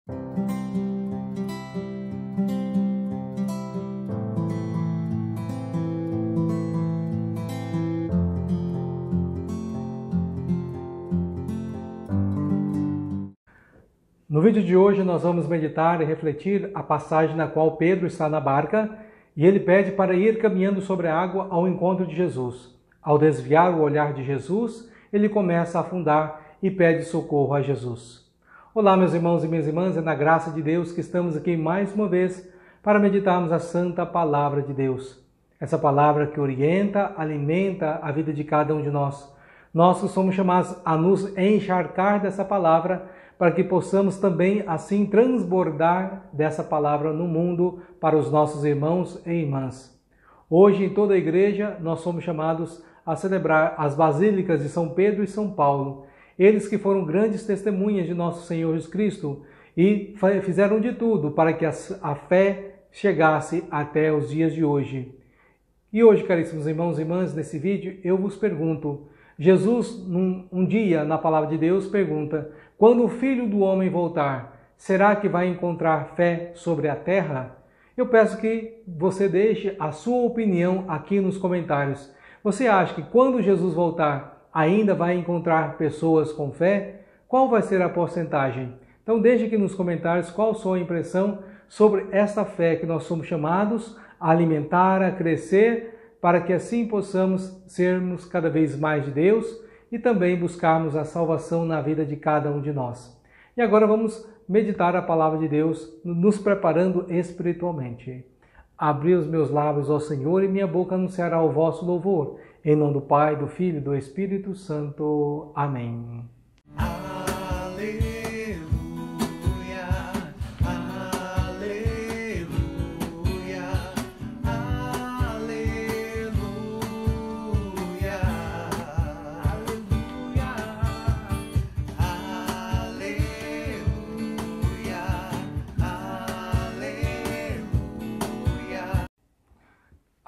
No vídeo de hoje nós vamos meditar e refletir a passagem na qual Pedro está na barca e ele pede para ir caminhando sobre a água ao encontro de Jesus. Ao desviar o olhar de Jesus, ele começa a afundar e pede socorro a Jesus. Olá, meus irmãos e minhas irmãs, é na graça de Deus que estamos aqui mais uma vez para meditarmos a santa palavra de Deus. Essa palavra que orienta, alimenta a vida de cada um de nós. Nós que somos chamados a nos encharcar dessa palavra para que possamos também assim transbordar dessa palavra no mundo para os nossos irmãos e irmãs. Hoje, em toda a igreja, nós somos chamados a celebrar as basílicas de São Pedro e São Paulo, eles que foram grandes testemunhas de nosso Senhor Jesus Cristo e fizeram de tudo para que a fé chegasse até os dias de hoje. E hoje, caríssimos irmãos e irmãs, nesse vídeo eu vos pergunto, Jesus, um dia, na palavra de Deus, pergunta: quando o Filho do Homem voltar, será que vai encontrar fé sobre a terra? Eu peço que você deixe a sua opinião aqui nos comentários. Você acha que quando Jesus voltar, ainda vai encontrar pessoas com fé? Qual vai ser a porcentagem? Então deixe aqui nos comentários qual a sua impressão sobre esta fé que nós somos chamados a alimentar, a crescer, para que assim possamos sermos cada vez mais de Deus e também buscarmos a salvação na vida de cada um de nós. E agora vamos meditar a palavra de Deus, nos preparando espiritualmente. Abri os meus lábios ao Senhor e minha boca anunciará o vosso louvor. Em nome do Pai, do Filho e do Espírito Santo. Amém.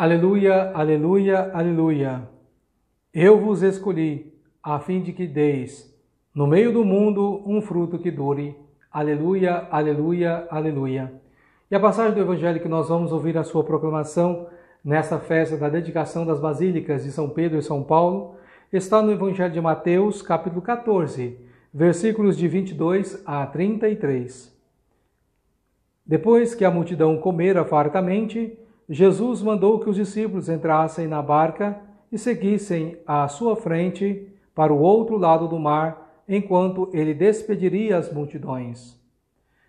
Aleluia, aleluia, aleluia. Eu vos escolhi, a fim de que deis, no meio do mundo, um fruto que dure. Aleluia, aleluia, aleluia. E a passagem do Evangelho que nós vamos ouvir a sua proclamação nesta festa da dedicação das Basílicas de São Pedro e São Paulo está no Evangelho de Mateus, capítulo 14, versículos de 22 a 33. Depois que a multidão comera fartamente, Jesus mandou que os discípulos entrassem na barca e seguissem à sua frente para o outro lado do mar, enquanto ele despediria as multidões.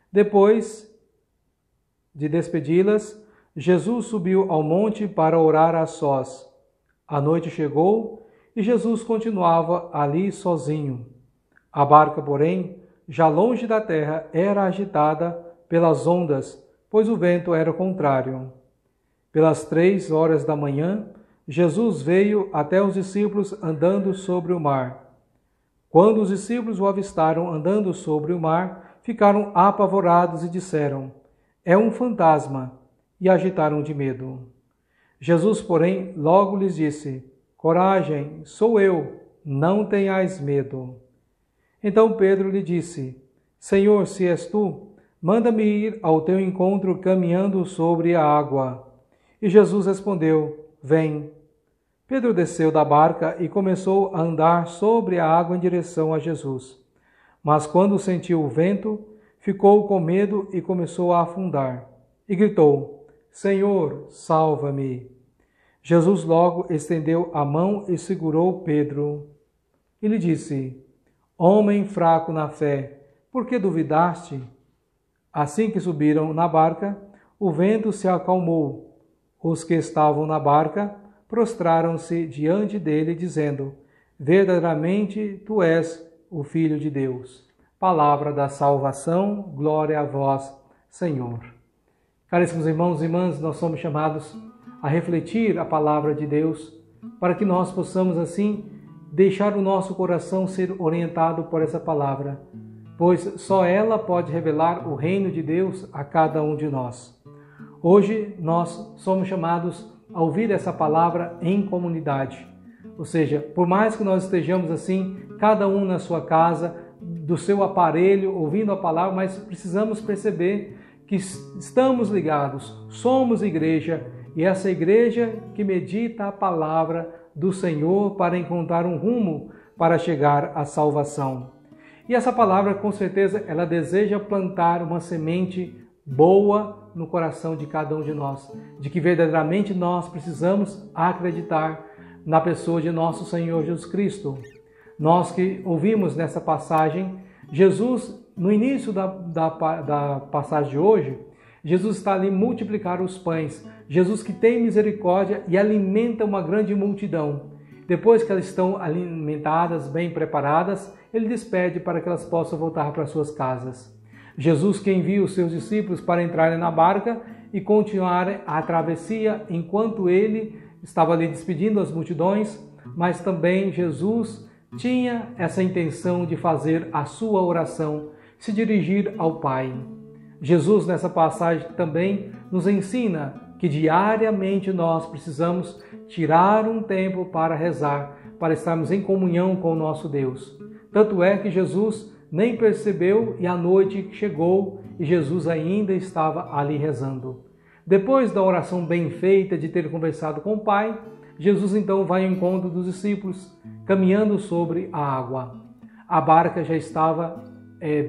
Depois de despedi-las, Jesus subiu ao monte para orar a sós. A noite chegou e Jesus continuava ali sozinho. A barca, porém, já longe da terra, era agitada pelas ondas, pois o vento era contrário. Pelas 3 horas da manhã, Jesus veio até os discípulos andando sobre o mar. Quando os discípulos o avistaram andando sobre o mar, ficaram apavorados e disseram: é um fantasma, e agitaram de medo. Jesus, porém, logo lhes disse: coragem, sou eu, não tenhais medo. Então Pedro lhe disse: Senhor, se és tu, manda-me ir ao teu encontro caminhando sobre a água. E Jesus respondeu: vem. Pedro desceu da barca e começou a andar sobre a água em direção a Jesus. Mas quando sentiu o vento, ficou com medo e começou a afundar. E gritou: Senhor, salva-me. Jesus logo estendeu a mão e segurou Pedro. E lhe disse: homem fraco na fé, por que duvidaste? Assim que subiram na barca, o vento se acalmou. Os que estavam na barca prostraram-se diante dele, dizendo: verdadeiramente tu és o Filho de Deus. Palavra da salvação, glória a vós, Senhor. Caríssimos irmãos e irmãs, nós somos chamados a refletir a palavra de Deus, para que nós possamos assim deixar o nosso coração ser orientado por essa palavra, pois só ela pode revelar o reino de Deus a cada um de nós. Hoje nós somos chamados a ouvir essa palavra em comunidade, ou seja, por mais que nós estejamos assim, cada um na sua casa, do seu aparelho, ouvindo a palavra, mas precisamos perceber que estamos ligados, somos igreja, e essa igreja que medita a palavra do Senhor para encontrar um rumo para chegar à salvação. E essa palavra, com certeza, ela deseja plantar uma semente boa no coração de cada um de nós, de que verdadeiramente nós precisamos acreditar na pessoa de nosso Senhor Jesus Cristo. Nós que ouvimos nessa passagem, Jesus, no início da passagem de hoje, Jesus está ali multiplicar os pães. Jesus que tem misericórdia e alimenta uma grande multidão. Depois que elas estão alimentadas, bem preparadas, ele despede para que elas possam voltar para suas casas. Jesus que envia os seus discípulos para entrarem na barca e continuarem a travessia enquanto ele estava ali despedindo as multidões, mas também Jesus tinha essa intenção de fazer a sua oração, se dirigir ao Pai. Jesus, nessa passagem, também nos ensina que diariamente nós precisamos tirar um tempo para rezar, para estarmos em comunhão com o nosso Deus. Tanto é que Jesus nem percebeu e a noite chegou e Jesus ainda estava ali rezando. Depois da oração bem feita de ter conversado com o Pai, Jesus então vai ao encontro dos discípulos, caminhando sobre a água. A barca já estava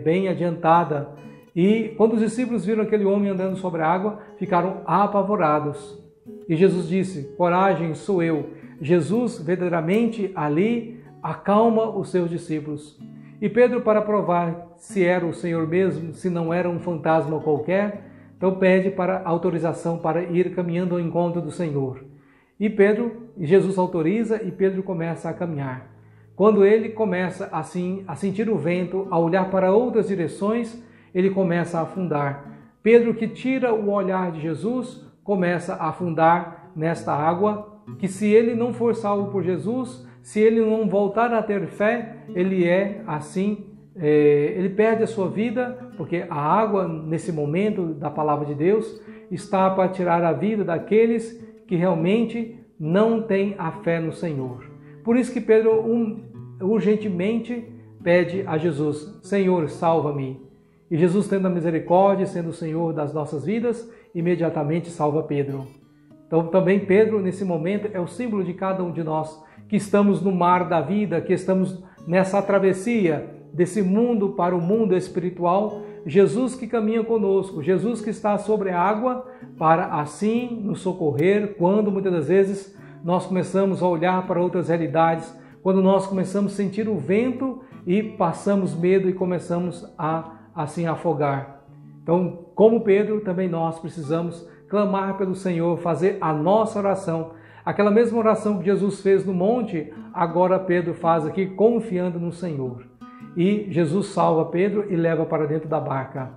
bem adiantada e quando os discípulos viram aquele homem andando sobre a água, ficaram apavorados. E Jesus disse: coragem, sou eu. Jesus verdadeiramente ali acalma os seus discípulos. E Pedro, para provar se era o Senhor mesmo, se não era um fantasma qualquer, então pede para autorização para ir caminhando ao encontro do Senhor. E Jesus autoriza e Pedro começa a caminhar. Quando ele começa assim a sentir o vento, a olhar para outras direções, ele começa a afundar. Pedro, que tira o olhar de Jesus, começa a afundar nesta água, que se ele não for salvo por Jesus, se ele não voltar a ter fé, ele perde a sua vida, porque a água, nesse momento da palavra de Deus, está para tirar a vida daqueles que realmente não têm a fé no Senhor. Por isso que Pedro urgentemente pede a Jesus: Senhor, salva-me. E Jesus, tendo a misericórdia, sendo o Senhor das nossas vidas, imediatamente salva Pedro. Então também Pedro, nesse momento, é o símbolo de cada um de nós, que estamos no mar da vida, que estamos nessa travessia desse mundo para o mundo espiritual. Jesus que caminha conosco, Jesus que está sobre a água para assim nos socorrer quando muitas das vezes nós começamos a olhar para outras realidades, quando nós começamos a sentir o vento e passamos medo e começamos a assim afogar. Então, como Pedro, também nós precisamos clamar pelo Senhor, fazer a nossa oração. Aquela mesma oração que Jesus fez no monte, agora Pedro faz aqui confiando no Senhor. E Jesus salva Pedro e leva para dentro da barca.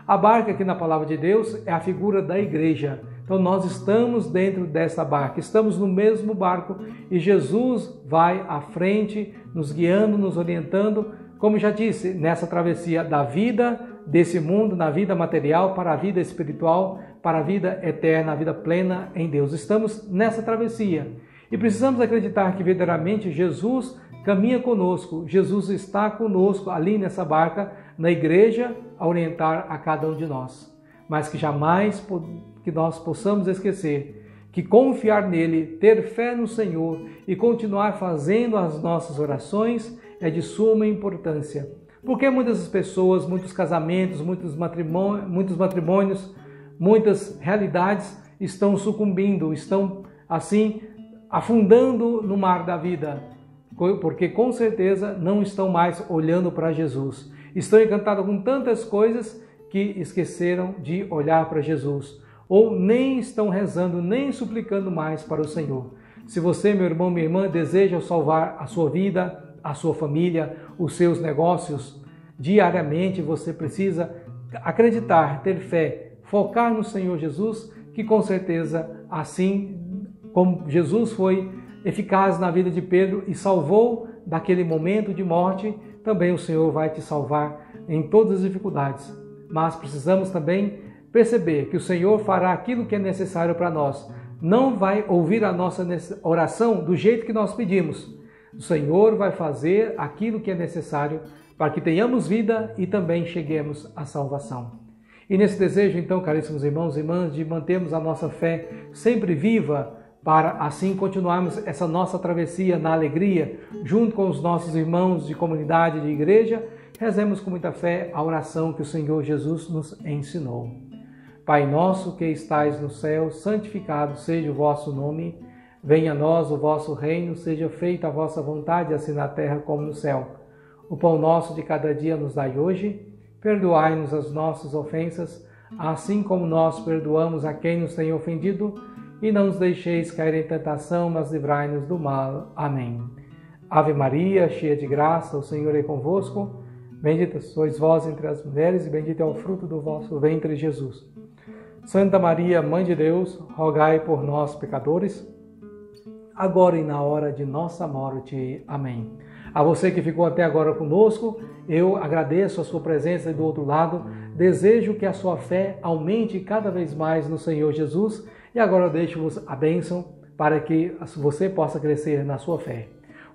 A barca aqui na palavra de Deus é a figura da igreja. Então nós estamos dentro dessa barca, estamos no mesmo barco e Jesus vai à frente, nos guiando, nos orientando, como já disse, nessa travessia da vida desse mundo, na vida material, para a vida espiritual, para a vida eterna, a vida plena em Deus. Estamos nessa travessia e precisamos acreditar que verdadeiramente Jesus caminha conosco, Jesus está conosco ali nessa barca, na igreja, a orientar a cada um de nós. Mas que jamais que nós possamos esquecer que confiar nele, ter fé no Senhor e continuar fazendo as nossas orações é de suma importância. Porque muitas pessoas, muitos casamentos, muitos matrimônios, muitas realidades estão sucumbindo, estão assim afundando no mar da vida, porque com certeza não estão mais olhando para Jesus. Estão encantados com tantas coisas que esqueceram de olhar para Jesus, ou nem estão rezando, nem suplicando mais para o Senhor. Se você, meu irmão, minha irmã, deseja salvar a sua vida, a sua família, os seus negócios, diariamente você precisa acreditar, ter fé, focar no Senhor Jesus, que com certeza, assim como Jesus foi eficaz na vida de Pedro e salvou daquele momento de morte, também o Senhor vai te salvar em todas as dificuldades. Mas precisamos também perceber que o Senhor fará aquilo que é necessário para nós. Não vai ouvir a nossa oração do jeito que nós pedimos. O Senhor vai fazer aquilo que é necessário para que tenhamos vida e também cheguemos à salvação. E nesse desejo, então, caríssimos irmãos e irmãs, de mantermos a nossa fé sempre viva, para assim continuarmos essa nossa travessia na alegria, junto com os nossos irmãos de comunidade, de igreja, rezemos com muita fé a oração que o Senhor Jesus nos ensinou. Pai nosso que estais no céu, santificado seja o vosso nome. Venha a nós o vosso reino, seja feita a vossa vontade, assim na terra como no céu. O pão nosso de cada dia nos dai hoje. Perdoai-nos as nossas ofensas, assim como nós perdoamos a quem nos tem ofendido. E não nos deixeis cair em tentação, mas livrai-nos do mal. Amém. Ave Maria, cheia de graça, o Senhor é convosco. Bendita sois vós entre as mulheres, e bendito é o fruto do vosso ventre, Jesus. Santa Maria, Mãe de Deus, rogai por nós, pecadores, agora e na hora de nossa morte. Amém. A você que ficou até agora conosco, eu agradeço a sua presença do outro lado, desejo que a sua fé aumente cada vez mais no Senhor Jesus, e agora eu deixo-vos a bênção para que você possa crescer na sua fé.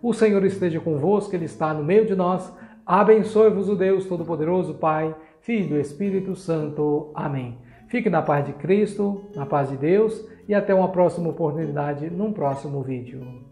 O Senhor esteja convosco, Ele está no meio de nós. Abençoe-vos o Deus Todo-Poderoso, Pai, Filho e Espírito Santo. Amém. Fique na paz de Cristo, na paz de Deus, e até uma próxima oportunidade num próximo vídeo.